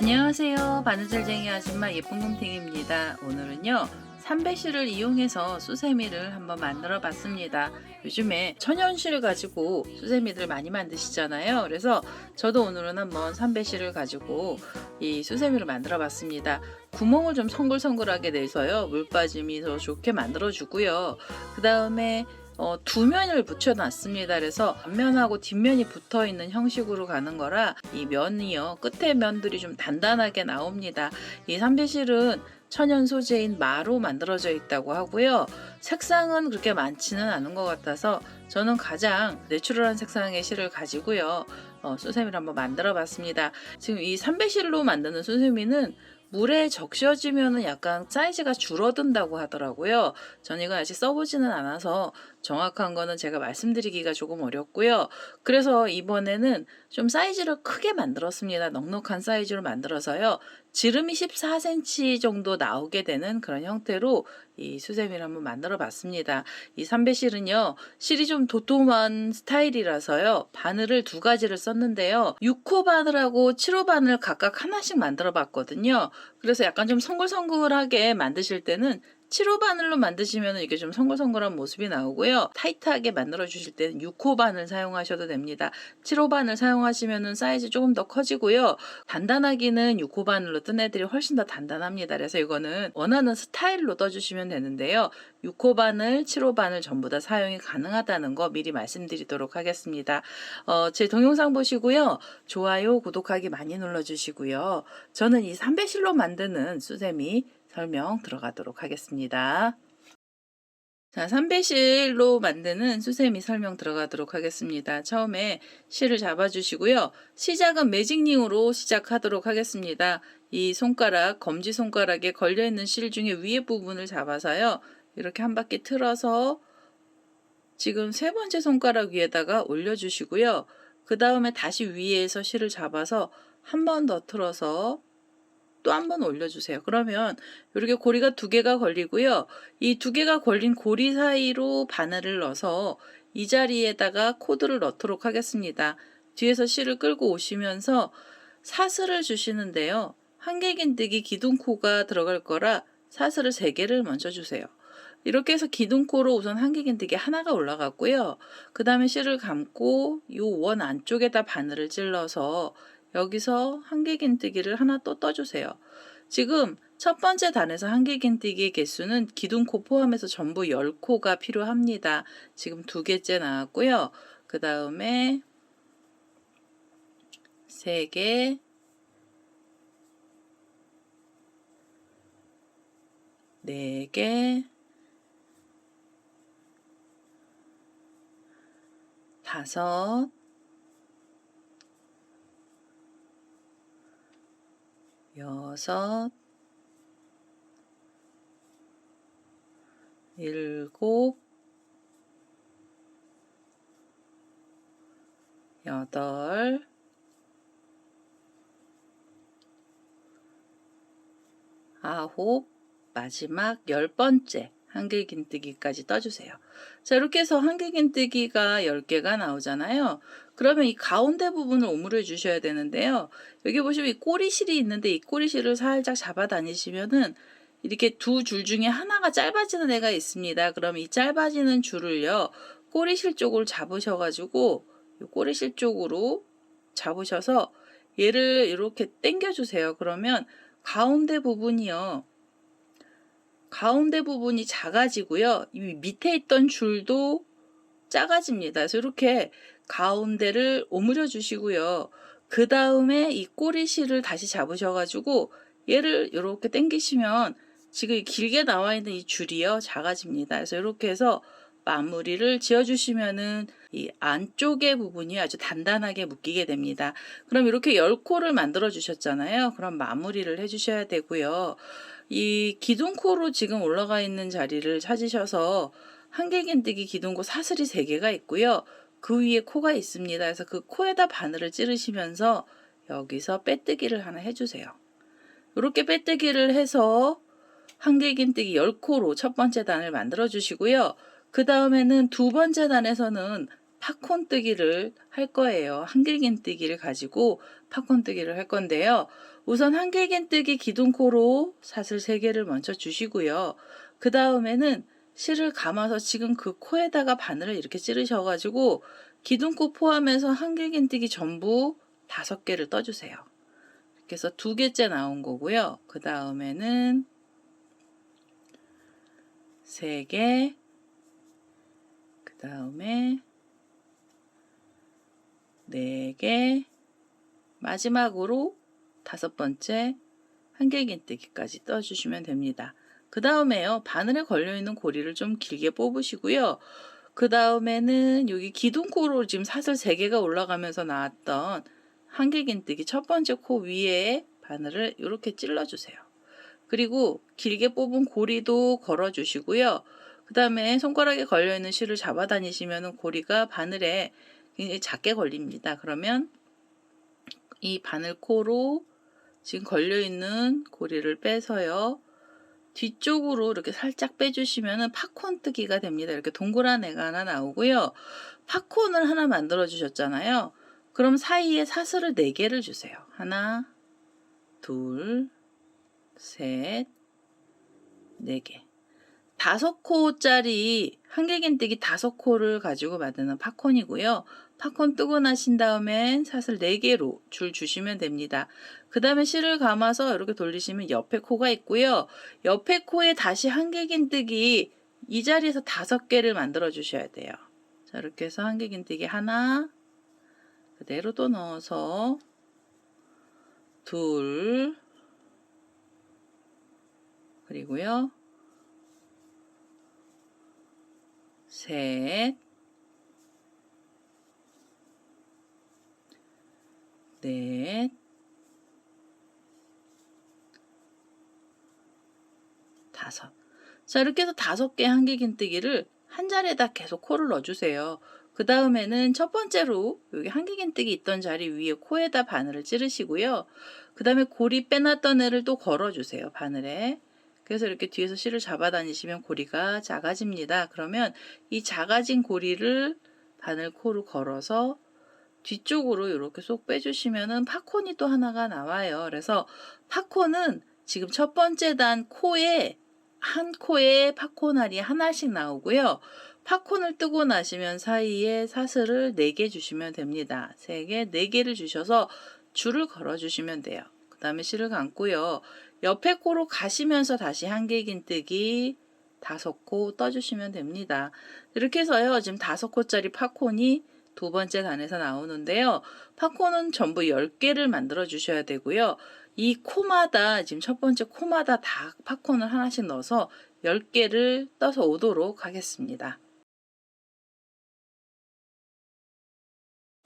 안녕하세요. 바느질쟁이 아줌마 예쁜 곰탱이입니다. 오늘은요, 삼배실을 이용해서 수세미를 한번 만들어 봤습니다. 요즘에 천연실 가지고 수세미들 많이 만드시잖아요. 그래서 저도 오늘은 한번 삼배실을 가지고 이 수세미를 만들어 봤습니다. 구멍을 좀 성글성글하게 내서요, 물 빠짐이 더 좋게 만들어 주고요. 그 다음에 두 면을 붙여놨습니다. 그래서 앞면하고 뒷면이 붙어있는 형식으로 가는 거라 이 면이요, 끝에 면들이 좀 단단하게 나옵니다. 이 삼배실은 천연 소재인 마로 만들어져 있다고 하고요. 색상은 그렇게 많지는 않은 것 같아서 저는 가장 내추럴한 색상의 실을 가지고요, 수세미를 한번 만들어 봤습니다. 지금 이 삼배실로 만드는 수세미는 물에 적셔지면은 약간 사이즈가 줄어든다고 하더라고요. 전 이거 아직 써보지는 않아서 정확한 거는 제가 말씀드리기가 조금 어렵고요. 그래서 이번에는 좀 사이즈를 크게 만들었습니다. 넉넉한 사이즈로 만들어서요, 지름이 14cm 정도 나오게 되는 그런 형태로 이 수세미를 한번 만들어 봤습니다. 이 삼배실은요, 실이 좀 도톰한 스타일이라서요, 바늘을 두 가지를 썼는데요, 6호 바늘하고 7호 바늘 각각 하나씩 만들어 봤거든요. 그래서 약간 좀 송글송글하게 만드실 때는 7호 바늘로 만드시면 이게 좀 송글송글한 모습이 나오고요. 타이트하게 만들어 주실 때는 6호 바늘 사용하셔도 됩니다. 7호 바늘 사용하시면 사이즈 조금 더 커지고요. 단단하기는 6호 바늘로 뜬 애들이 훨씬 더 단단합니다. 그래서 이거는 원하는 스타일로 떠주시면 되는데요. 6호 바늘, 7호 바늘 전부 다 사용이 가능하다는 거 미리 말씀드리도록 하겠습니다. 제 동영상 보시고요, 좋아요, 구독하기 많이 눌러주시고요. 저는 이 삼배실로 만드는 수세미 설명 들어가도록 하겠습니다. 자, 삼배실로 만드는 수세미 설명 들어가도록 하겠습니다. 처음에 실을 잡아주시고요. 시작은 매직링으로 시작하도록 하겠습니다. 이 손가락, 검지손가락에 걸려있는 실 중에 위에 부분을 잡아서요, 이렇게 한 바퀴 틀어서 지금 세 번째 손가락 위에다가 올려주시고요. 그 다음에 다시 위에서 실을 잡아서 한 번 더 틀어서 또 한 번 올려주세요. 그러면 이렇게 고리가 두 개가 걸리고요. 이 두 개가 걸린 고리 사이로 바늘을 넣어서 이 자리에다가 코드를 넣도록 하겠습니다. 뒤에서 실을 끌고 오시면서 사슬을 주시는데요, 한길긴뜨기 기둥코가 들어갈 거라 사슬을 3개를 먼저 주세요. 이렇게 해서 기둥코로 우선 한길긴뜨기 하나가 올라갔고요. 그 다음에 실을 감고 이 원 안쪽에다 바늘을 찔러서 여기서 한길긴뜨기를 하나 또 떠주세요. 지금 첫 번째 단에서 한길긴뜨기의 개수는 기둥코 포함해서 전부 10코가 필요합니다. 지금 2개째 나왔고요. 그 다음에 3개, 4개, 5, 6, 7, 8, 9, 마지막 10번째 한길긴뜨기까지 떠주세요. 자, 이렇게 해서 한길긴뜨기가 10개가 나오잖아요. 그러면 이 가운데 부분을 오므려 주셔야 되는데요. 여기 보시면 이 꼬리실이 있는데 이 꼬리실을 살짝 잡아 다니시면은 이렇게 두 줄 중에 하나가 짧아지는 애가 있습니다. 그럼 이 짧아지는 줄을요, 꼬리실 쪽을 잡으셔가지고 이 꼬리실 쪽으로 잡으셔서 얘를 이렇게 당겨 주세요. 그러면 가운데 부분이요, 가운데 부분이 작아지고요, 이 밑에 있던 줄도 작아집니다. 그래서 이렇게 가운데를 오므려 주시고요. 그 다음에 이 꼬리실을 다시 잡으셔가지고 얘를 이렇게 당기시면 지금 길게 나와 있는 이 줄이요, 작아집니다. 그래서 이렇게 해서 마무리를 지어주시면은 이 안쪽의 부분이 아주 단단하게 묶이게 됩니다. 그럼 이렇게 10코를 만들어 주셨잖아요. 그럼 마무리를 해주셔야 되고요. 이 기둥코로 지금 올라가 있는 자리를 찾으셔서 한길긴뜨기 기둥코 사슬이 3개가 있고요. 그 위에 코가 있습니다. 그래서 그 코에다 바늘을 찌르시면서 여기서 빼뜨기를 하나 해주세요. 이렇게 빼뜨기를 해서 한길긴뜨기 10코로 첫 번째 단을 만들어 주시고요. 그 다음에는 두 번째 단에서는 팝콘뜨기를 할 거예요. 한길긴뜨기를 가지고 팝콘뜨기를 할 건데요. 우선 한길긴뜨기 기둥코로 사슬 3개를 먼저 주시고요. 그 다음에는 실을 감아서 지금 그 코에다가 바늘을 이렇게 찌르셔가지고 기둥코 포함해서 한길긴뜨기 전부 5개를 떠주세요. 이렇게 해서 2개째 나온 거고요. 그 다음에는 3개, 그 다음에 4개, 마지막으로 5번째 한길긴뜨기까지 떠주시면 됩니다. 그 다음에요, 바늘에 걸려있는 고리를 좀 길게 뽑으시고요. 그 다음에는 여기 기둥코로 지금 사슬 3개가 올라가면서 나왔던 한길긴뜨기 첫 번째 코 위에 바늘을 이렇게 찔러주세요. 그리고 길게 뽑은 고리도 걸어주시고요. 그 다음에 손가락에 걸려있는 실을 잡아 다니시면 고리가 바늘에 굉장히 작게 걸립니다. 그러면 이 바늘코로 지금 걸려있는 고리를 빼서요. 뒤쪽으로 이렇게 살짝 빼주시면 팝콘 뜨기가 됩니다. 이렇게 동그란 애가 하나 나오고요. 팝콘을 하나 만들어 주셨잖아요. 그럼 사이에 사슬을 4개를 주세요. 하나, 둘, 셋, 4개. 5코짜리 한길긴뜨기 5코를 가지고 만드는 팝콘이고요. 팝콘 뜨고 나신 다음엔 사슬 4개로 줄 주시면 됩니다. 그 다음에 실을 감아서 이렇게 돌리시면 옆에 코가 있고요. 옆에 코에 다시 한길긴뜨기 이 자리에서 5개를 만들어 주셔야 돼요. 자, 이렇게 해서 한길긴뜨기 하나 그대로 또 넣어서 둘, 그리고요 셋, 넷, 다섯. 자, 이렇게 해서 5개 한길긴뜨기를 한 자리에다 계속 코를 넣어주세요. 그 다음에는 첫 번째로 여기 한길긴뜨기 있던 자리 위에 코에다 바늘을 찌르시고요. 그 다음에 고리 빼놨던 애를 또 걸어주세요. 바늘에. 그래서 이렇게 뒤에서 실을 잡아 다니시면 고리가 작아집니다. 그러면 이 작아진 고리를 바늘 코로 걸어서 뒤쪽으로 이렇게 쏙 빼주시면은 팝콘이 또 하나가 나와요. 그래서 팝콘은 지금 첫 번째 단 코에 한 코에 팝콘 알이 하나씩 나오고요. 팝콘을 뜨고 나시면 사이에 사슬을 4개 주시면 됩니다. 3개, 4개를 주셔서 줄을 걸어 주시면 돼요. 그 다음에 실을 감고요. 옆에 코로 가시면서 다시 한길긴뜨기 5코 떠주시면 됩니다. 이렇게 해서요. 지금 5코짜리 팝콘이 두 번째 단에서 나오는데요. 팝콘은 전부 10개를 만들어 주셔야 되고요. 이 코마다 지금 첫 번째 코마다 다 팝콘을 하나씩 넣어서 10개를 떠서 오도록 하겠습니다.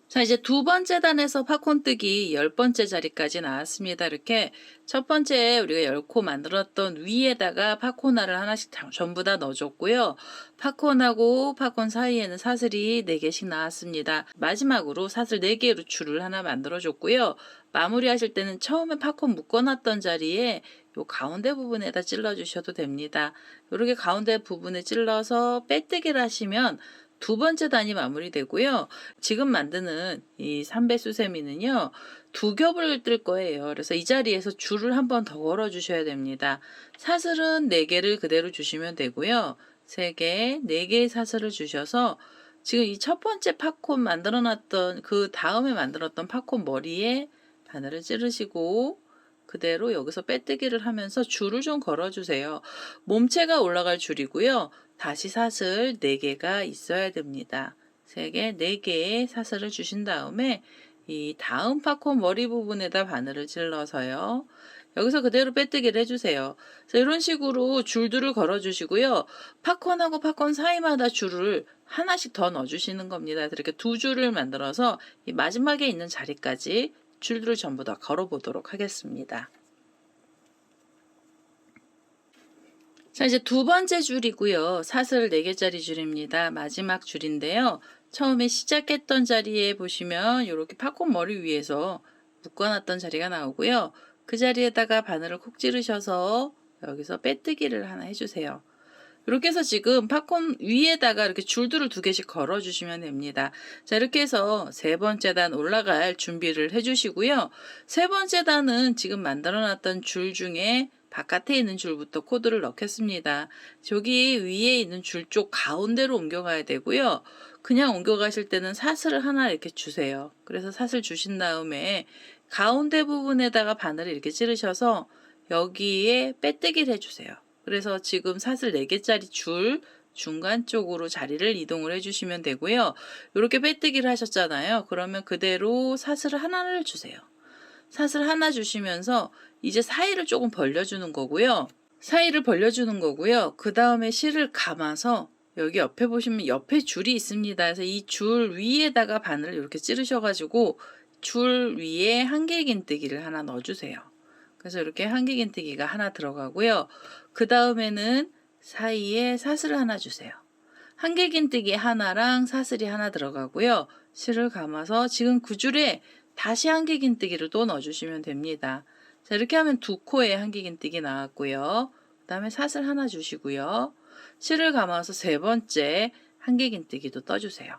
자, 이제 두 번째 단에서 팝콘 뜨기 10번째 자리까지 나왔습니다. 이렇게 첫 번째 우리가 10코 만들었던 위에다가 팝콘알을 하나씩 전부 다 넣어줬고요. 팝콘하고 팝콘 사이에는 사슬이 4개씩 나왔습니다. 마지막으로 사슬 4개로 줄을 하나 만들어줬고요. 마무리 하실 때는 처음에 팝콘 묶어놨던 자리에 요 가운데 부분에다 찔러주셔도 됩니다. 이렇게 가운데 부분에 찔러서 빼뜨기를 하시면 두 번째 단이 마무리되고요. 지금 만드는 이 삼배 수세미는요. 2겹을 뜰 거예요. 그래서 이 자리에서 줄을 한 번 더 걸어 주셔야 됩니다. 사슬은 4개를 그대로 주시면 되고요. 3개, 4개의 사슬을 주셔서 지금 이 첫 번째 팝콘 만들어 놨던 그 다음에 만들었던 팝콘 머리에 바늘을 찌르시고 그대로 여기서 빼뜨기를 하면서 줄을 좀 걸어 주세요. 몸체가 올라갈 줄이고요. 다시 사슬 4개가 있어야 됩니다. 3개, 4개의 사슬을 주신 다음에 이 다음 팝콘 머리 부분에다 바늘을 찔러서요. 여기서 그대로 빼뜨기를 해주세요. 그래서 이런 식으로 줄들을 걸어 주시고요. 팝콘하고 팝콘 사이마다 줄을 하나씩 더 넣어주시는 겁니다. 이렇게 2줄을 만들어서 이 마지막에 있는 자리까지 줄들을 전부 다 걸어 보도록 하겠습니다. 자, 이제 두 번째 줄이고요. 사슬 4개짜리 줄입니다. 마지막 줄인데요. 처음에 시작했던 자리에 보시면 이렇게 팝콘 머리 위에서 묶어놨던 자리가 나오고요. 그 자리에다가 바늘을 콕 찌르셔서 여기서 빼뜨기를 하나 해주세요. 이렇게 해서 지금 팝콘 위에다가 이렇게 줄들을 2개씩 걸어주시면 됩니다. 자, 이렇게 해서 3번째 단 올라갈 준비를 해주시고요. 3번째 단은 지금 만들어놨던 줄 중에 바깥에 있는 줄부터 코드를 넣겠습니다. 저기 위에 있는 줄 쪽 가운데로 옮겨가야 되고요. 그냥 옮겨가실 때는 사슬을 하나 이렇게 주세요. 그래서 사슬 주신 다음에 가운데 부분에다가 바늘을 이렇게 찌르셔서 여기에 빼뜨기를 해주세요. 그래서 지금 사슬 4개짜리 줄 중간 쪽으로 자리를 이동을 해주시면 되고요. 이렇게 빼뜨기를 하셨잖아요. 그러면 그대로 사슬을 하나를 주세요. 사슬 하나 주시면서 이제 사이를 조금 벌려주는 거고요. 사이를 벌려주는 거고요. 그 다음에 실을 감아서 여기 옆에 보시면 옆에 줄이 있습니다. 그래서 이 줄 위에다가 바늘을 이렇게 찌르셔가지고 줄 위에 한길긴뜨기를 하나 넣어주세요. 그래서 이렇게 한길긴뜨기가 하나 들어가고요. 그 다음에는 사이에 사슬을 하나 주세요. 한길긴뜨기 하나랑 사슬이 하나 들어가고요. 실을 감아서 지금 그 줄에 다시 한길긴뜨기를 또 넣어주시면 됩니다. 자, 이렇게 하면 2코의 한길긴뜨기 나왔고요. 그 다음에 사슬 하나 주시고요. 실을 감아서 3번째 한길긴뜨기도 떠주세요.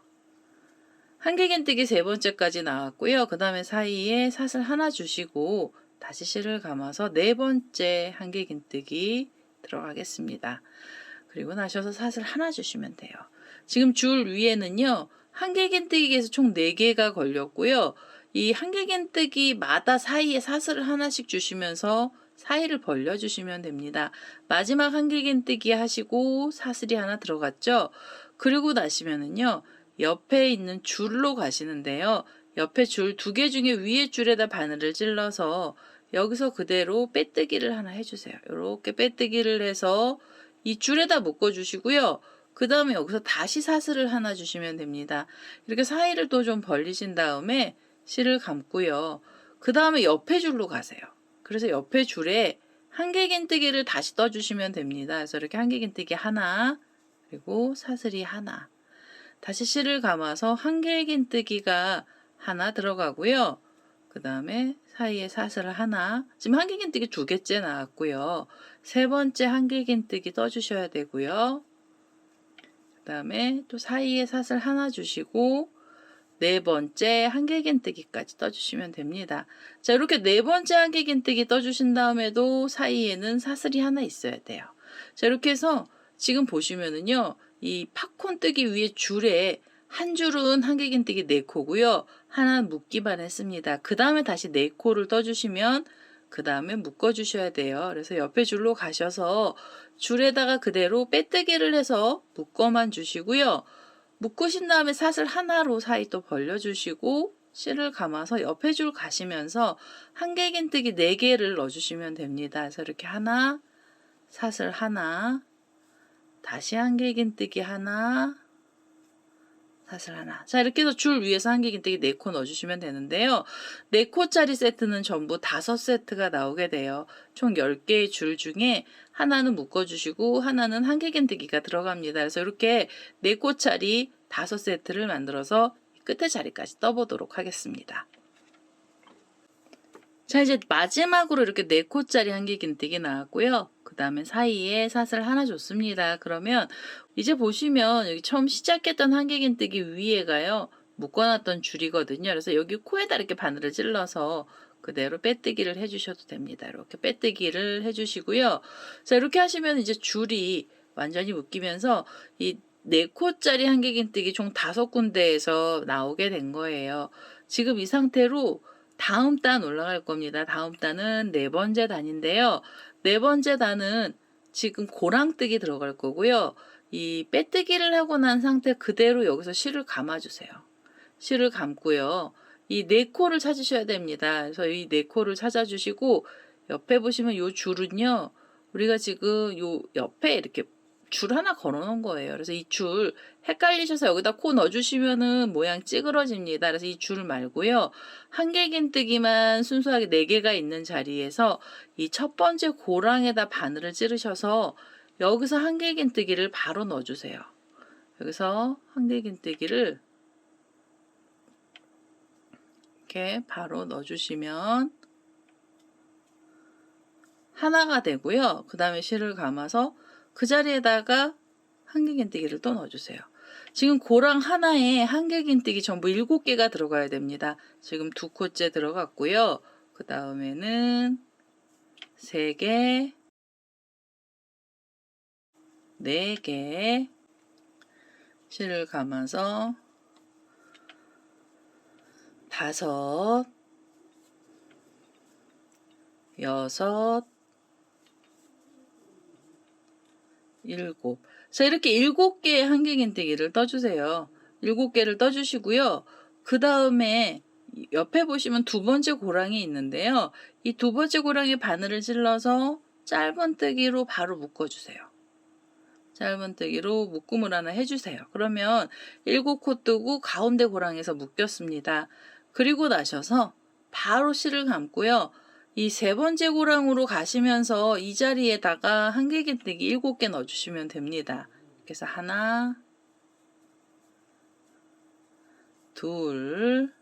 한길긴뜨기 3번째까지 나왔고요. 그 다음에 사이에 사슬 하나 주시고 다시 실을 감아서 4번째 한길긴뜨기 들어가겠습니다. 그리고 나셔서 사슬 하나 주시면 돼요. 지금 줄 위에는요. 한길긴뜨기에서 총 4개가 걸렸고요. 이 한길긴뜨기마다 사이에 사슬을 하나씩 주시면서 사이를 벌려주시면 됩니다. 마지막 한길긴뜨기 하시고 사슬이 하나 들어갔죠. 그리고 나시면은요. 옆에 있는 줄로 가시는데요. 옆에 줄 2개 중에 위에 줄에다 바늘을 찔러서 여기서 그대로 빼뜨기를 하나 해주세요. 이렇게 빼뜨기를 해서 이 줄에다 묶어주시고요. 그 다음에 여기서 다시 사슬을 하나 주시면 됩니다. 이렇게 사이를 또 좀 벌리신 다음에 실을 감고요. 그 다음에 옆에 줄로 가세요. 그래서 옆에 줄에 한길긴뜨기를 다시 떠주시면 됩니다. 그래서 이렇게 한길긴뜨기 하나, 그리고 사슬이 하나. 다시 실을 감아서 한길긴뜨기가 하나 들어가고요. 그 다음에 사이에 사슬을 하나, 지금 한길긴뜨기 2개째 나왔고요. 3번째 한길긴뜨기 떠주셔야 되고요. 그 다음에 또 사이에 사슬 하나 주시고 4번째 한길긴뜨기까지 떠주시면 됩니다. 자, 이렇게 4번째 한길긴뜨기 떠주신 다음에도 사이에는 사슬이 하나 있어야 돼요. 자, 이렇게 해서 지금 보시면은요. 이 팝콘 뜨기 위에 줄에 한 줄은 한길긴뜨기 4코고요. 하나는 묶기만 했습니다. 그 다음에 다시 4코를 떠주시면 그 다음에 묶어주셔야 돼요. 그래서 옆에 줄로 가셔서 줄에다가 그대로 빼뜨기를 해서 묶어만 주시고요. 묶으신 다음에 사슬 하나로 사이 또 벌려주시고 실을 감아서 옆에 줄 가시면서 한길긴뜨기 4개를 넣어주시면 됩니다. 그래서 이렇게 하나, 사슬 하나, 다시 한길긴뜨기 하나, 사슬 하나. 자, 이렇게 해서 줄 위에서 한길긴뜨기 4코 넣어주시면 되는데요. 4코짜리 세트는 전부 5세트가 나오게 돼요. 총 10개의 줄 중에 하나는 묶어주시고 하나는 한길긴뜨기가 들어갑니다. 그래서 이렇게 4코짜리 5세트를 만들어서 끝에 자리까지 떠보도록 하겠습니다. 자, 이제 마지막으로 이렇게 4코짜리 한길긴뜨기 나왔고요. 그 다음에 사이에 사슬 하나 줬습니다. 그러면 이제 보시면 여기 처음 시작했던 한길긴뜨기 위에가요. 묶어놨던 줄이거든요. 그래서 여기 코에다 이렇게 바늘을 찔러서 그대로 빼뜨기를 해주셔도 됩니다. 이렇게 빼뜨기를 해주시고요. 자, 이렇게 하시면 이제 줄이 완전히 묶이면서 이 4코짜리 한길긴뜨기 총 5군데에서 나오게 된 거예요. 지금 이 상태로 다음 단 올라갈 겁니다. 다음 단은 4번째 단인데요. 4번째 단은 지금 고랑뜨기 들어갈 거고요. 이 빼뜨기를 하고 난 상태 그대로 여기서 실을 감아주세요. 실을 감고요. 이 4코를 찾으셔야 됩니다. 그래서 이 4코를 찾아주시고 옆에 보시면 이 줄은요. 우리가 지금 요 옆에 이렇게 줄 하나 걸어 놓은 거예요. 그래서 이 줄 헷갈리셔서 여기다 코 넣어주시면은 모양 찌그러집니다. 그래서 이 줄 말고요. 한길긴뜨기만 순수하게 4개가 있는 자리에서 이 첫 번째 고랑에다 바늘을 찌르셔서 여기서 한길긴뜨기를 바로 넣어주세요. 여기서 한길긴뜨기를 이렇게 바로 넣어주시면 하나가 되고요. 그 다음에 실을 감아서 그 자리에다가 한길긴뜨기를 또 넣어주세요. 지금 고랑 하나에 한길긴뜨기 전부 7개가 들어가야 됩니다. 지금 2코째 들어갔고요. 그 다음에는 3개, 4개 실을 감아서 5, 6, 7. 자, 이렇게 7개의 한길긴뜨기를 떠주세요. 7개를 떠주시고요. 그 다음에 옆에 보시면 두 번째 고랑이 있는데요. 이 두 번째 고랑에 바늘을 찔러서 짧은뜨기로 바로 묶어주세요. 짧은뜨기로 묶음을 하나 해주세요. 그러면 7코 뜨고 가운데 고랑에서 묶였습니다. 그리고 나셔서 바로 실을 감고요. 이 세 번째 고랑으로 가시면서 이 자리에다가 한길긴뜨기 7개 넣어주시면 됩니다. 그래서 하나, 둘,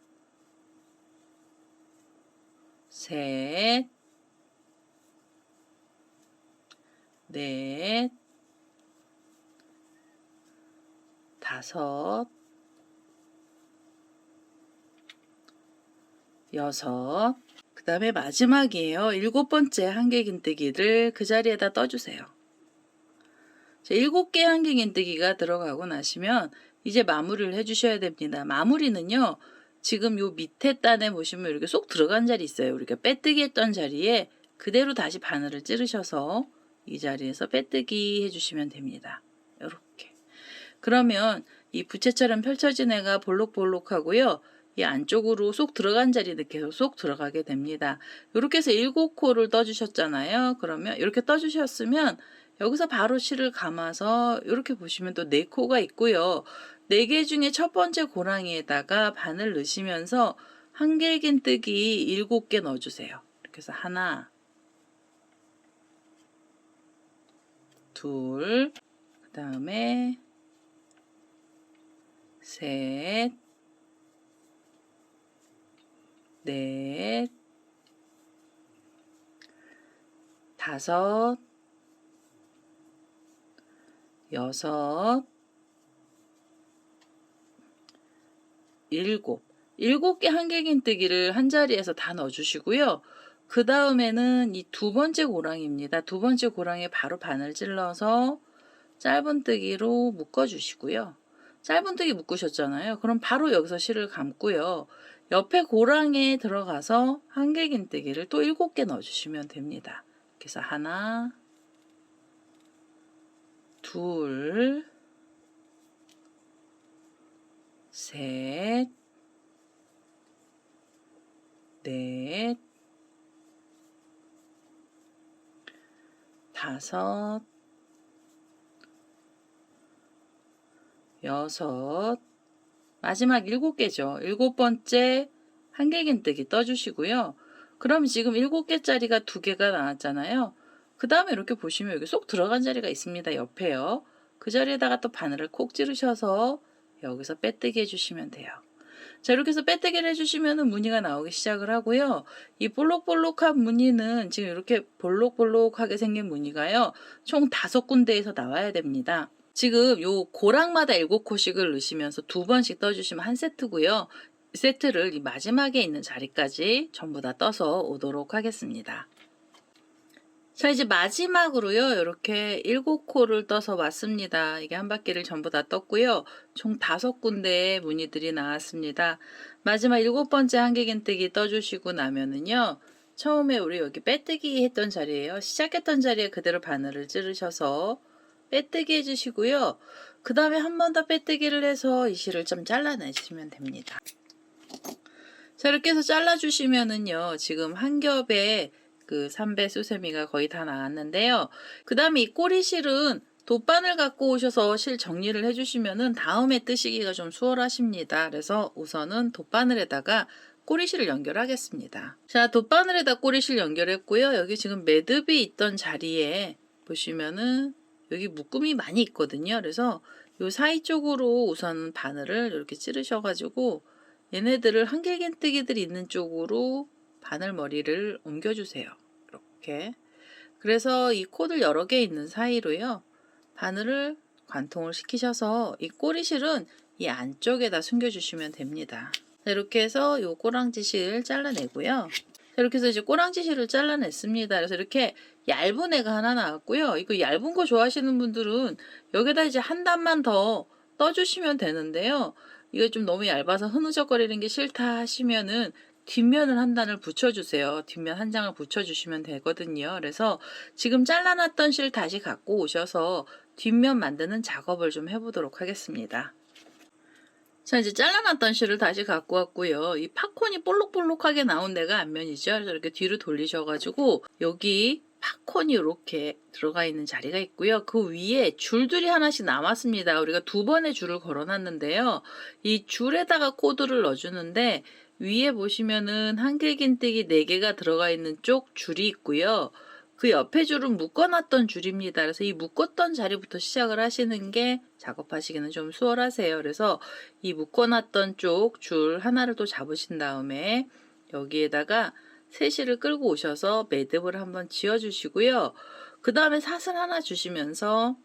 셋, 넷, 5, 6, 그 다음에 마지막이에요. 7번째 한길긴뜨기를 그 자리에다 떠주세요. 7개 한길긴뜨기가 들어가고 나시면 이제 마무리를 해주셔야 됩니다. 마무리는요. 지금 요 밑에 단에 보시면 이렇게 쏙 들어간 자리 있어요. 우리가 빼뜨기 했던 자리에 그대로 다시 바늘을 찌르셔서 이 자리에서 빼뜨기 해주시면 됩니다. 이렇게. 그러면 이 부채처럼 펼쳐진 애가 볼록볼록하고요. 이 안쪽으로 쏙 들어간 자리는 계속 쏙 들어가게 됩니다. 이렇게 해서 7코를 떠주셨잖아요. 그러면 이렇게 떠주셨으면 여기서 바로 실을 감아서 이렇게 보시면 또 4코가 있고요. 4개 중에 첫 번째 고랑이에다가 바늘 넣으시면서 한길긴뜨기 7개 넣어주세요. 이렇게 해서 하나, 둘, 그 다음에 셋, 넷, 5, 6, 7. 7개 한길긴뜨기를 한 자리에서 다 넣어주시고요. 그 다음에는 이 두 번째 고랑입니다. 두 번째 고랑에 바로 바늘 찔러서 짧은뜨기로 묶어주시고요. 짧은뜨기 묶으셨잖아요. 그럼 바로 여기서 실을 감고요. 옆에 고랑에 들어가서 한길긴뜨기를 또 7개 넣어주시면 됩니다. 그래서 하나, 둘, 셋, 넷, 5, 6, 마지막 7개죠. 7번째 한길긴뜨기 떠주시고요. 그럼 지금 7개짜리가 2개가 나왔잖아요. 그 다음에 이렇게 보시면 여기 쏙 들어간 자리가 있습니다. 옆에요. 그 자리에다가 또 바늘을 콕 찌르셔서 여기서 빼뜨기 해주시면 돼요. 자, 이렇게 해서 빼뜨기를 해주시면 무늬가 나오기 시작을 하고요. 이 볼록볼록한 무늬는 지금 이렇게 볼록볼록하게 생긴 무늬가요. 총 5군데에서 나와야 됩니다. 지금 요 고랑마다 7코씩을 넣으시면서 2번씩 떠주시면 한 세트고요. 세트를 이 마지막에 있는 자리까지 전부 다 떠서 오도록 하겠습니다. 자, 이제 마지막으로요. 이렇게 7코를 떠서 왔습니다. 이게 한 바퀴를 전부 다 떴고요. 총 5군데의 무늬들이 나왔습니다. 마지막 7번째 한길긴뜨기 떠주시고 나면은요. 처음에 우리 여기 빼뜨기 했던 자리에요. 시작했던 자리에 그대로 바늘을 찌르셔서 빼뜨기 해주시고요. 그 다음에 한 번 더 빼뜨기를 해서 이 실을 좀 잘라내시면 됩니다. 자, 이렇게 해서 잘라주시면은요. 지금 한 겹에 그 3배 수세미가 거의 다 나왔는데요. 그 다음에 이 꼬리실은 돗바늘 갖고 오셔서 실 정리를 해주시면은 다음에 뜨시기가 좀 수월하십니다. 그래서 우선은 돗바늘에다가 꼬리실을 연결하겠습니다. 자, 돗바늘에다 꼬리실 연결했고요. 여기 지금 매듭이 있던 자리에 보시면은 여기 묶음이 많이 있거든요. 그래서 요 사이 쪽으로 우선 바늘을 이렇게 찌르셔가지고 얘네들을 한길긴뜨기들이 있는 쪽으로 바늘 머리를 옮겨주세요. 이렇게. 그래서 이 코들 여러 개 있는 사이로요. 바늘을 관통을 시키셔서 이 꼬리실은 이 안쪽에다 숨겨주시면 됩니다. 이렇게 해서 요 꼬랑지실 잘라내고요. 이렇게 해서 이제 꼬랑지실을 잘라냈습니다. 그래서 이렇게 얇은 애가 하나 나왔고요. 이거 얇은 거 좋아하시는 분들은 여기다 이제 한 단만 더 떠주시면 되는데요. 이거 좀 너무 얇아서 흐느적거리는 게 싫다 하시면은 뒷면을 한 단을 붙여주세요. 뒷면 한 장을 붙여주시면 되거든요. 그래서 지금 잘라놨던 실 다시 갖고 오셔서 뒷면 만드는 작업을 좀 해보도록 하겠습니다. 자, 이제 잘라놨던 실을 다시 갖고 왔고요. 이 팝콘이 볼록볼록하게 나온 데가 앞면이죠. 그래서 이렇게 뒤로 돌리셔가지고 여기 팝콘이 이렇게 들어가 있는 자리가 있고요. 그 위에 줄들이 하나씩 남았습니다. 우리가 두 번의 줄을 걸어놨는데요. 이 줄에다가 코드를 넣어주는데 위에 보시면은 한길긴뜨기 4개가 들어가 있는 쪽 줄이 있고요. 그 옆에 줄은 묶어놨던 줄입니다. 그래서 이 묶었던 자리부터 시작을 하시는 게 작업하시기는 좀 수월하세요. 그래서 이 묶어놨던 쪽 줄 하나를 또 잡으신 다음에 여기에다가 세실을 끌고 오셔서 매듭을 한번 지어주시고요. 그 다음에 사슬 하나 주시면서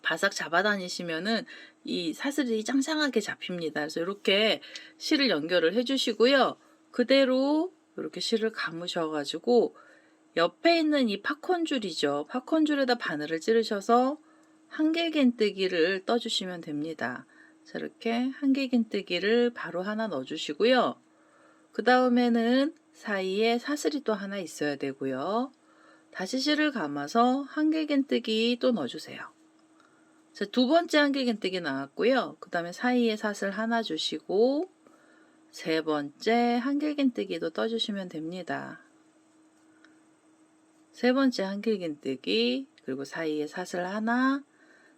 바싹 잡아 다니시면은 이 사슬이 짱짱하게 잡힙니다. 그래서 이렇게 실을 연결을 해주시고요. 그대로 이렇게 실을 감으셔가지고 옆에 있는 이 팝콘 줄이죠. 팝콘 줄에다 바늘을 찌르셔서 한길긴뜨기를 떠주시면 됩니다. 자, 이렇게 한길긴뜨기를 바로 하나 넣어주시고요. 그 다음에는 사이에 사슬이 또 하나 있어야 되고요. 다시 실을 감아서 한길긴뜨기 또 넣어주세요. 자, 두 번째 한길긴뜨기 나왔고요. 그 다음에 사이에 사슬 하나 주시고 세 번째 한길긴뜨기도 떠주시면 됩니다. 세 번째 한길긴뜨기, 그리고 사이에 사슬 하나,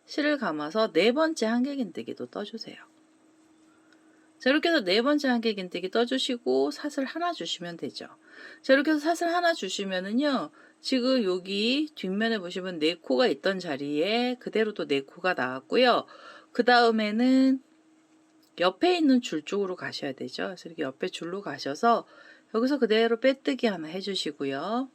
실을 감아서 네 번째 한길긴뜨기도 떠주세요. 자, 이렇게 해서 네 번째 한길긴뜨기 떠주시고 사슬 하나 주시면 되죠. 자, 이렇게 해서 사슬 하나 주시면은요, 지금 여기 뒷면에 보시면 네 코가 있던 자리에 그대로 또 네 코가 나왔고요. 그 다음에는 옆에 있는 줄 쪽으로 가셔야 되죠. 그래서 이렇게 옆에 줄로 가셔서 여기서 그대로 빼뜨기 하나 해주시고요.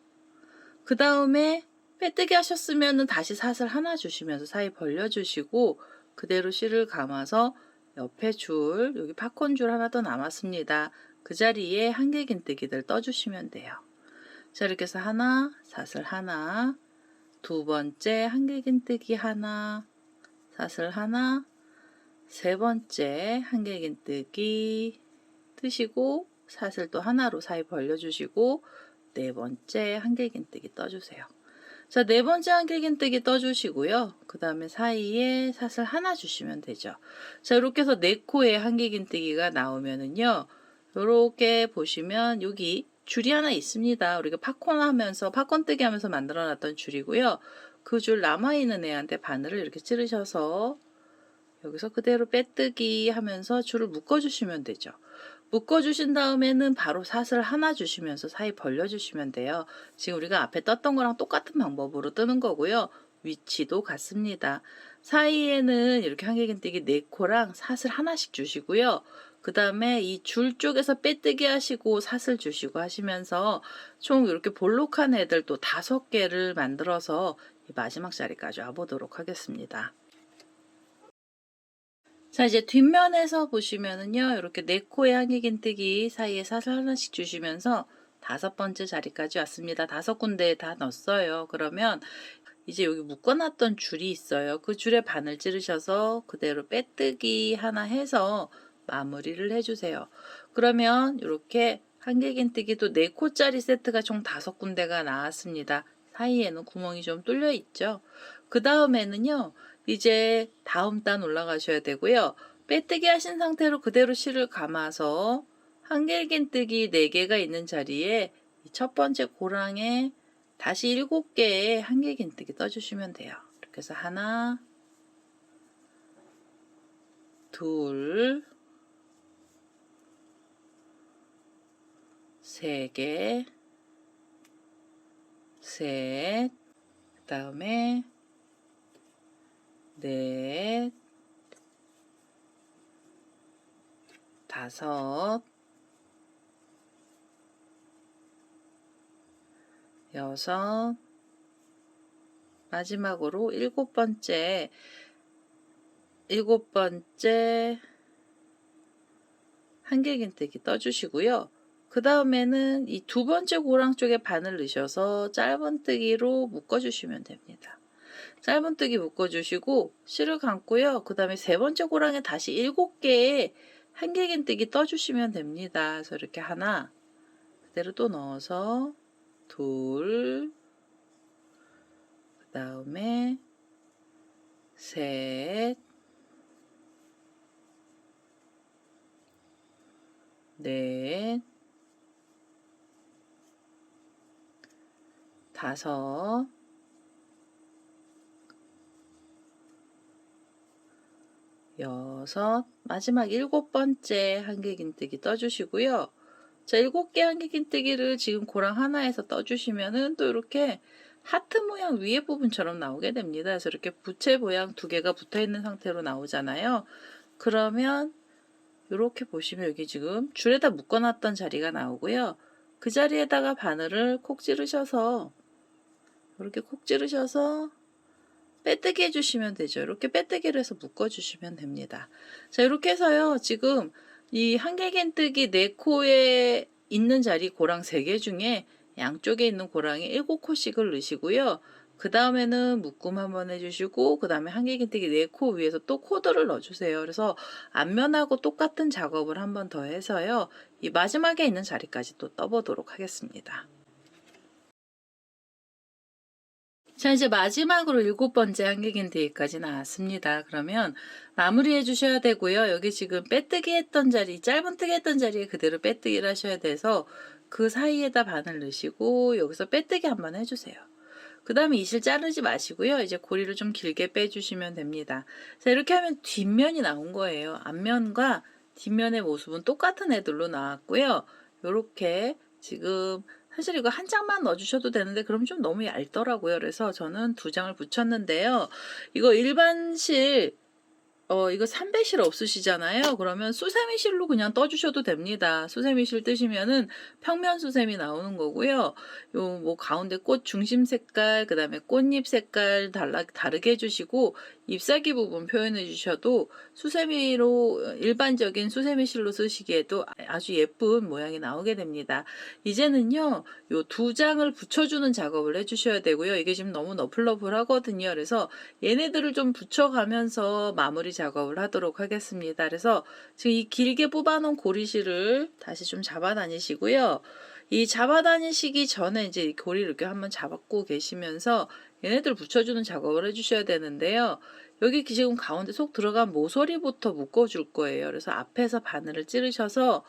그 다음에 빼뜨기 하셨으면 다시 사슬 하나 주시면서 사이 벌려주시고 그대로 실을 감아서 옆에 줄, 여기 팝콘 줄 하나 더 남았습니다. 그 자리에 한길긴뜨기들 떠주시면 돼요. 자, 이렇게 해서 하나, 사슬 하나, 두 번째 한길긴뜨기 하나, 사슬 하나, 세 번째 한길긴뜨기 뜨시고 사슬 또 하나로 사이 벌려주시고 네 번째 한길긴뜨기 떠주세요. 자, 네 번째 한길긴뜨기 떠주시고요. 그 다음에 사이에 사슬 하나 주시면 되죠. 자, 이렇게 해서 네 코의 한길긴뜨기가 나오면은요. 이렇게 보시면 여기 줄이 하나 있습니다. 우리가 팝콘 뜨기 하면서 만들어 놨던 줄이고요. 그 줄 남아있는 애한테 바늘을 이렇게 찌르셔서 여기서 그대로 빼뜨기 하면서 줄을 묶어주시면 되죠. 묶어주신 다음에는 바로 사슬 하나 주시면서 사이 벌려주시면 돼요. 지금 우리가 앞에 떴던 거랑 똑같은 방법으로 뜨는 거고요. 위치도 같습니다. 사이에는 이렇게 한길긴뜨기 4코랑 사슬 하나씩 주시고요. 그 다음에 이 줄 쪽에서 빼뜨기 하시고 사슬 주시고 하시면서 총 이렇게 볼록한 애들 또 5개를 만들어서 마지막 자리까지 와보도록 하겠습니다. 자, 이제 뒷면에서 보시면은요, 이렇게 4코의 한길긴뜨기 사이에 사슬 하나씩 주시면서 5번째 자리까지 왔습니다. 5군데에 다 넣었어요. 그러면 이제 여기 묶어놨던 줄이 있어요. 그 줄에 바늘 찌르셔서 그대로 빼뜨기 하나 해서 마무리를 해주세요. 그러면 이렇게 한길긴뜨기도 4코짜리 세트가 총 5군데가 나왔습니다. 사이에는 구멍이 좀 뚫려 있죠. 그 다음에는요, 이제 다음 단 올라가셔야 되고요. 빼뜨기 하신 상태로 그대로 실을 감아서 한길긴뜨기 4개가 있는 자리에 첫 번째 고랑에 다시 7개의 한길긴뜨기 떠주시면 돼요. 이렇게 해서 하나, 둘, 3개, 셋, 그 다음에 넷, 5, 6, 마지막으로 일곱 번째 한길긴뜨기 떠주시고요. 그 다음에는 이 두 번째 고랑 쪽에 바늘 넣으셔서 짧은뜨기로 묶어주시면 됩니다. 짧은뜨기 묶어주시고 실을 감고요. 그 다음에 세 번째 고랑에 다시 7개의 한길긴뜨기 떠주시면 됩니다. 그래서 이렇게 하나 그대로 또 넣어서 둘, 그 다음에 셋, 넷, 다섯, 여섯, 마지막 7번째 한길긴뜨기 떠주시고요. 자, 7개 한길긴뜨기를 지금 고랑 하나에서 떠주시면은 또 이렇게 하트 모양 위에 부분처럼 나오게 됩니다. 그래서 이렇게 부채 모양 2개가 붙어 있는 상태로 나오잖아요. 그러면 이렇게 보시면 여기 지금 줄에다 묶어놨던 자리가 나오고요. 그 자리에다가 바늘을 콕 찌르셔서 이렇게 콕 찌르셔서 빼뜨기 해주시면 되죠. 이렇게 빼뜨기를 해서 묶어주시면 됩니다. 자, 이렇게 해서요. 지금 이 한길긴뜨기 4코에 있는 자리 고랑 3개 중에 양쪽에 있는 고랑에 7코씩을 넣으시고요. 그 다음에는 묶음 한번 해주시고 그 다음에 한길긴뜨기 4코 위에서 또 코드를 넣어주세요. 그래서 앞면하고 똑같은 작업을 한번 더 해서요. 이 마지막에 있는 자리까지 또 떠보도록 하겠습니다. 자, 이제 마지막으로 7번째 한길긴뜨기까지 나왔습니다. 그러면 마무리해 주셔야 되고요. 여기 지금 빼뜨기 했던 자리, 짧은뜨기 했던 자리에 그대로 빼뜨기를 하셔야 돼서 그 사이에다 바늘 넣으시고 여기서 빼뜨기 한번 해주세요. 그 다음에 이실 자르지 마시고요. 이제 고리를 좀 길게 빼주시면 됩니다. 자, 이렇게 하면 뒷면이 나온 거예요. 앞면과 뒷면의 모습은 똑같은 애들로 나왔고요. 이렇게 지금 사실 이거 한 장만 넣어주셔도 되는데 그럼 좀 너무 얇더라고요. 그래서 저는 2장을 붙였는데요. 이거 일반실 이거 삼배실 없으시잖아요. 그러면 수세미실로 그냥 떠주셔도 됩니다. 수세미실 뜨시면은 평면 수세미 나오는 거고요. 요 뭐 가운데 꽃 중심 색깔, 그 다음에 꽃잎 색깔 다르게 해주시고 잎사귀 부분 표현해 주셔도 수세미로 일반적인 수세미실로 쓰시기에도 아주 예쁜 모양이 나오게 됩니다. 이제는요, 요 2장을 붙여주는 작업을 해주셔야 되고요. 이게 지금 너무 너플너플하거든요. 그래서 얘네들을 좀 붙여가면서 마무리 작업을 하도록 하겠습니다. 그래서 지금 이 길게 뽑아놓은 고리실을 다시 좀 잡아 다니시고요. 이 잡아 다니시기 전에 이제 이 고리를 이렇게 한번 잡고 계시면서 얘네들 붙여주는 작업을 해주셔야 되는데요. 여기 지금 가운데 속 들어간 모서리부터 묶어줄 거예요. 그래서 앞에서 바늘을 찌르셔서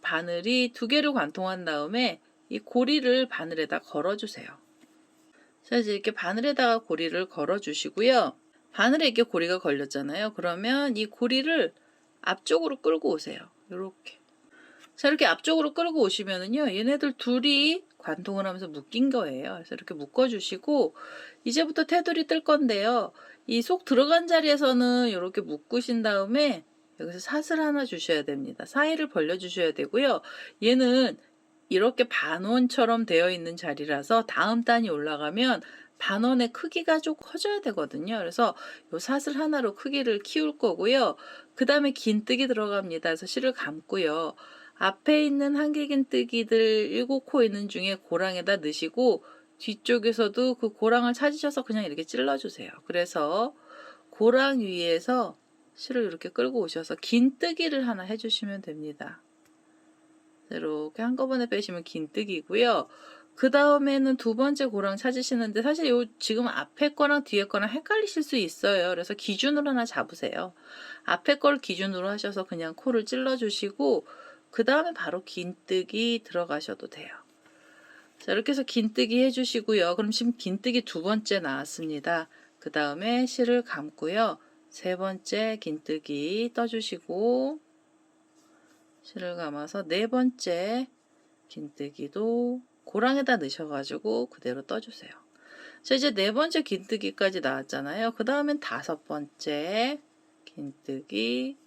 바늘이 2개를 관통한 다음에 이 고리를 바늘에다 걸어주세요. 자, 이제 이렇게 바늘에다가 고리를 걸어 주시고요. 바늘에 이렇게 고리가 걸렸잖아요. 그러면 이 고리를 앞쪽으로 끌고 오세요. 이렇게. 자, 이렇게 앞쪽으로 끌고 오시면은요. 얘네들 둘이 관통을 하면서 묶인 거예요. 그래서 이렇게 묶어 주시고 이제부터 테두리 뜰 건데요. 이 속 들어간 자리에서는 이렇게 묶으신 다음에 여기서 사슬 하나 주셔야 됩니다. 사이를 벌려 주셔야 되고요. 얘는 이렇게 반원처럼 되어 있는 자리라서 다음 단이 올라가면 반원의 크기가 좀 커져야 되거든요. 그래서 요 사슬 하나로 크기를 키울 거고요. 그 다음에 긴뜨기 들어갑니다. 그래서 실을 감고요. 앞에 있는 한길긴뜨기들 7코 있는 중에 고랑에다 넣으시고 뒤쪽에서도 그 고랑을 찾으셔서 그냥 이렇게 찔러주세요. 그래서 고랑 위에서 실을 이렇게 끌고 오셔서 긴뜨기를 하나 해주시면 됩니다. 이렇게 한꺼번에 빼시면 긴뜨기고요. 그 다음에는 2번째 고랑 찾으시는데 사실 요 지금 앞에 거랑 뒤에 거랑 헷갈리실 수 있어요. 그래서 기준으로 하나 잡으세요. 앞에 걸 기준으로 하셔서 그냥 코를 찔러 주시고 그 다음에 바로 긴뜨기 들어가셔도 돼요. 자, 이렇게 해서 긴뜨기 해주시고요. 그럼 지금 긴뜨기 2번째 나왔습니다. 그 다음에 실을 감고요. 3번째 긴뜨기 떠주시고 실을 감아서 4번째 긴뜨기도 고랑에다 넣으셔가지고 그대로 떠주세요. 자, 이제 4번째 긴뜨기까지 나왔잖아요. 그 다음엔 5번째 긴뜨기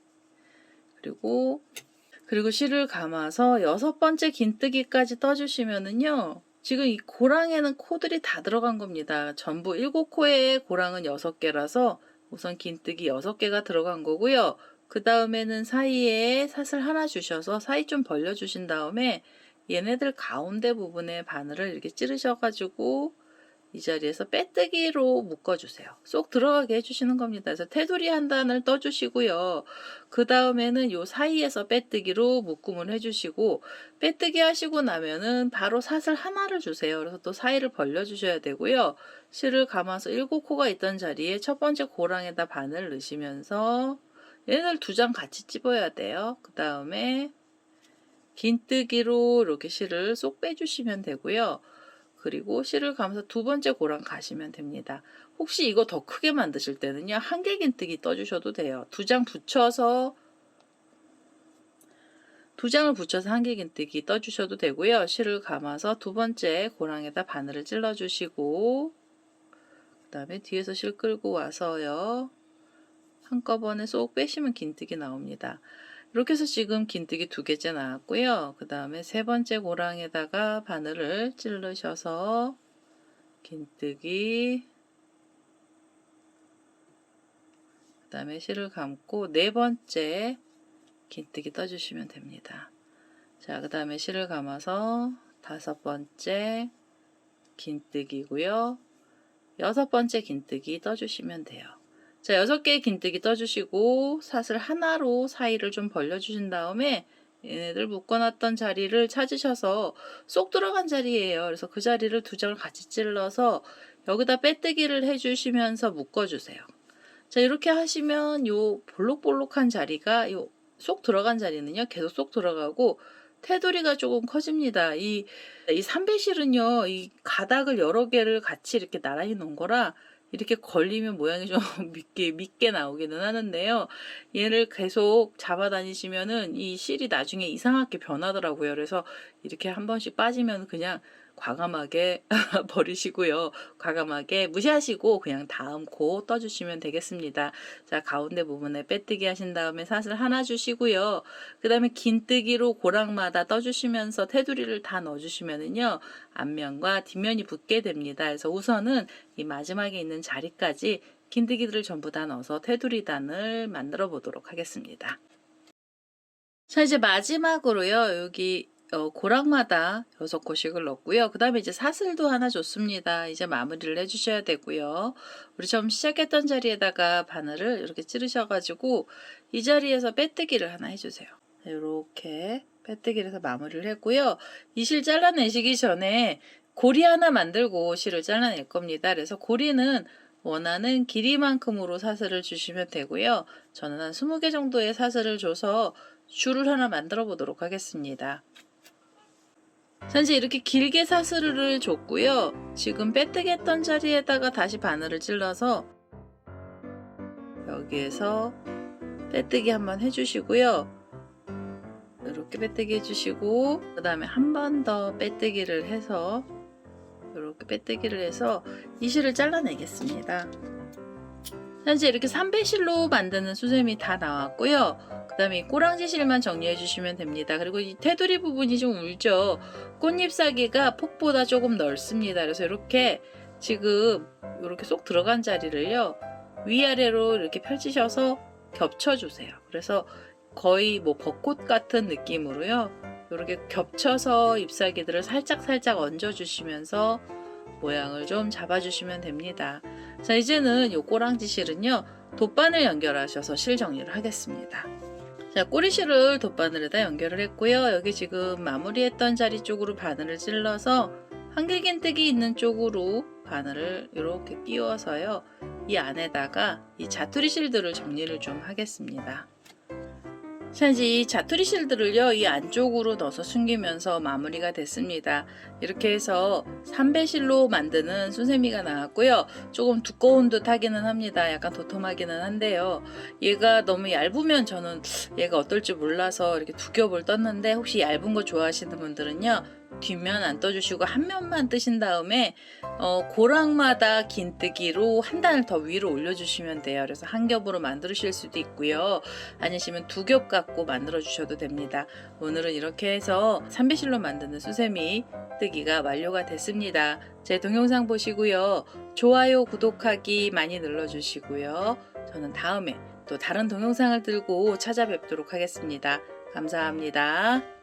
그리고 실을 감아서 6번째 긴뜨기까지 떠주시면은요. 지금 이 고랑에는 코들이 다 들어간 겁니다. 전부 7코에 고랑은 6개라서 우선 긴뜨기 6개가 들어간 거고요. 그 다음에는 사이에 사슬 하나 주셔서 사이 좀 벌려 주신 다음에 얘네들 가운데 부분에 바늘을 이렇게 찌르셔가지고 이 자리에서 빼뜨기로 묶어주세요. 쏙 들어가게 해주시는 겁니다. 그래서 테두리 한 단을 떠주시고요. 그 다음에는 요 사이에서 빼뜨기로 묶음을 해주시고, 빼뜨기 하시고 나면은 바로 사슬 하나를 주세요. 그래서 또 사이를 벌려주셔야 되고요. 실을 감아서 7코가 있던 자리에 첫 번째 고랑에다 바늘 넣으시면서 얘네들 2장 같이 찝어야 돼요. 그 다음에 긴뜨기로 이렇게 실을 쏙 빼주시면 되고요. 그리고 실을 감아서 2번째 고랑 가시면 됩니다. 혹시 이거 더 크게 만드실 때는요, 한개 긴뜨기 떠주셔도 돼요. 2장 붙여서 2장을 붙여서 한개 긴뜨기 떠주셔도 되고요. 실을 감아서 2번째 고랑에다 바늘을 찔러 주시고, 그 다음에 뒤에서 실 끌고 와서요, 한꺼번에 쏙 빼시면 긴뜨기 나옵니다. 이렇게 해서 지금 긴뜨기 2개째 나왔고요. 그 다음에 3번째 고랑에다가 바늘을 찌르셔서 긴뜨기, 그 다음에 실을 감고 4번째 긴뜨기 떠주시면 됩니다. 자, 그 다음에 실을 감아서 5번째 긴뜨기고요. 6번째 긴뜨기 떠주시면 돼요. 자, 6개의 긴뜨기 떠주시고 사슬 하나로 사이를 좀 벌려주신 다음에 얘네들 묶어놨던 자리를 찾으셔서 쏙 들어간 자리예요. 그래서 그 자리를 2장을 같이 찔러서 여기다 빼뜨기를 해주시면서 묶어주세요. 자, 이렇게 하시면 요 볼록볼록한 자리가 요 쏙 들어간 자리는요, 계속 쏙 들어가고 테두리가 조금 커집니다. 이 삼배실은요, 이 가닥을 여러 개를 같이 이렇게 나란히 놓은 거라 이렇게 걸리면 모양이 좀 밉게 나오기는 하는데요. 얘를 계속 잡아 다니시면은 이 실이 나중에 이상하게 변하더라고요. 그래서 이렇게 한 번씩 빠지면 그냥 과감하게 버리시고요. 과감하게 무시하시고 그냥 다음 코 떠주시면 되겠습니다. 자, 가운데 부분에 빼뜨기 하신 다음에 사슬 하나 주시고요. 그 다음에 긴뜨기로 고랑마다 떠주시면서 테두리를 다 넣어주시면은요, 앞면과 뒷면이 붙게 됩니다. 그래서 우선은 이 마지막에 있는 자리까지 긴뜨기들을 전부 다 넣어서 테두리단을 만들어 보도록 하겠습니다. 자, 이제 마지막으로요, 여기 고랑마다 6코씩을 넣고요. 그 다음에 이제 사슬도 하나 줬습니다. 이제 마무리를 해주셔야 되고요. 우리 처음 시작했던 자리에다가 바늘을 이렇게 찌르셔가지고 이 자리에서 빼뜨기를 하나 해주세요. 이렇게 빼뜨기를 해서 마무리를 했고요. 이 실 잘라내시기 전에 고리 하나 만들고 실을 잘라낼 겁니다. 그래서 고리는 원하는 길이만큼으로 사슬을 주시면 되고요. 저는 한 20개 정도의 사슬을 줘서 줄을 하나 만들어 보도록 하겠습니다. 현재 이렇게 길게 사슬을 줬고요. 지금 빼뜨기 했던 자리에다가 다시 바늘을 찔러서 여기에서 빼뜨기 한번 해주시고요. 이렇게 빼뜨기 해주시고 그 다음에 한 번 더 빼뜨기를 해서 이렇게 빼뜨기를 해서 이 실을 잘라내겠습니다. 현재 이렇게 3배실로 만드는 수세미 다 나왔고요. 그 다음에 이 꼬랑지 실만 정리해 주시면 됩니다. 그리고 이 테두리 부분이 좀 울죠. 꽃잎사기가 폭보다 조금 넓습니다. 그래서 이렇게 지금 이렇게 쏙 들어간 자리를요, 위아래로 이렇게 펼치셔서 겹쳐 주세요. 그래서 거의 뭐 벚꽃 같은 느낌으로요, 이렇게 겹쳐서 잎사귀들을 살짝 얹어 주시면서 모양을 좀 잡아주시면 됩니다. 자, 이제는 이 꼬랑지 실은요, 돗바늘 연결하셔서 실 정리를 하겠습니다. 자, 꼬리실을 돗바늘에다 연결을 했고요. 여기 지금 마무리했던 자리 쪽으로 바늘을 찔러서 한길긴뜨기 있는 쪽으로 바늘을 이렇게 끼워서요, 이 안에다가 이 자투리 실들을 정리를 좀 하겠습니다. 자, 이제 이 자투리 실들을요, 이 안쪽으로 넣어서 숨기면서 마무리가 됐습니다. 이렇게 해서 3배실로 만드는 수세미가 나왔고요. 조금 두꺼운 듯 하기는 합니다. 약간 도톰하기는 한데요. 얘가 너무 얇으면 저는 얘가 어떨지 몰라서 이렇게 2겹을 떴는데, 혹시 얇은 거 좋아하시는 분들은요, 뒷면 안 떠주시고 한 면만 뜨신 다음에 고랑마다 긴뜨기로 한 단을 더 위로 올려주시면 돼요. 그래서 한 겹으로 만드실 수도 있고요. 아니시면 두 겹 갖고 만들어 주셔도 됩니다. 오늘은 이렇게 해서 삼배실로 만드는 수세미 뜨기가 완료가 됐습니다. 제 동영상 보시고요. 좋아요, 구독하기 많이 눌러주시고요. 저는 다음에 또 다른 동영상을 들고 찾아뵙도록 하겠습니다. 감사합니다.